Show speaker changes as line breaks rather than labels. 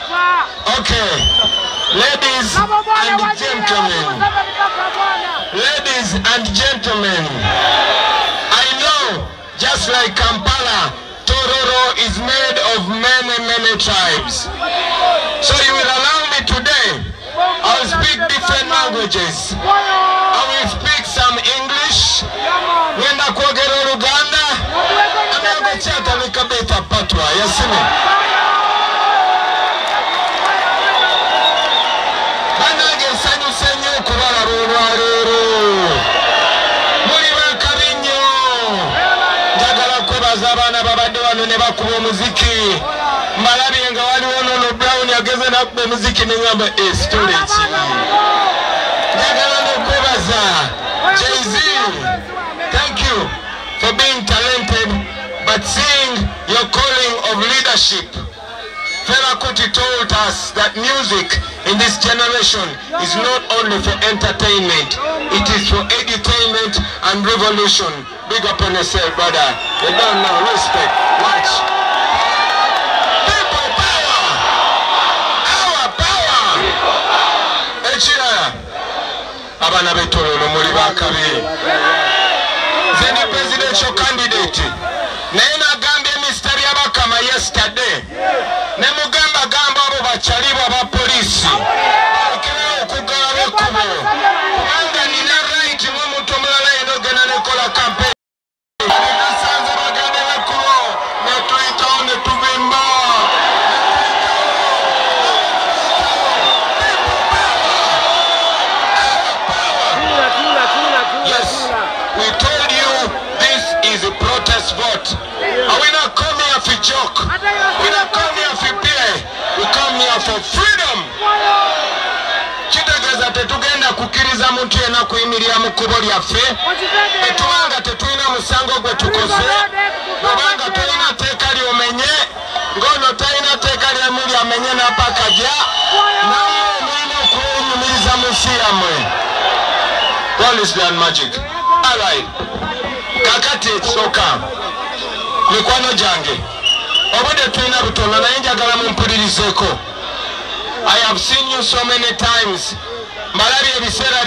Okay. Ladies and gentlemen. Ladies and gentlemen. I know, just like Kampala, Tororo is made of many tribes. So you will allow me today, I'll speak different languages. I will speak some English, wenda kwogera Oluganda, anago chata likabeta patwa, yasime. Banage sanyu senyu kubala rurwaruru. Muri bakabinyo. Njagala kubaza abana babadde wano ne bakuba omuziki. Malabi nga waliwo nono Brown yageze nakuba muziki n'engamba storage. Njagala n'okubaza Jay-Z, thank you for being talented, but seeing your calling of leadership. Fela Kuti told us that music in this generation is not only for entertainment, it is for edutainment and revolution. Big up on yourself, brother. You don't know. Respect. Watch. People power. Our power. Echira. Abana betolo muri bakabi. Zeni presidential candidate. Nena Gambia Mr. Yabakama yesterday. Nemugamba gamba abo bachaliba ba polisi. Bakira okugala bekubo. Kubanga nina right mu mulala eno gena nekola campaign. Nasanze bagande bekubo. Netuita one tubimba. Yes, we told you this is a protest vote. And we not come here for joke. We not come here for play. We come here for freedom. Kitegeza tetugenda kukiriza muntu yena kuyimirira mu kubo lyaffe. Tetubanga tetulina musango gwe tukoze. Kubanga tulina teeka lyomenye. Ngono talina teeka lyemuli amenye napakajja. Naye mulina okunyumiriza mu nsi yammwe. Police and magic. Alright. Kakati soka. Mikwano jange. Obudde tulina butono naye njagala mumpulirizeeko. I have seen you so many times. Malaria ebiseera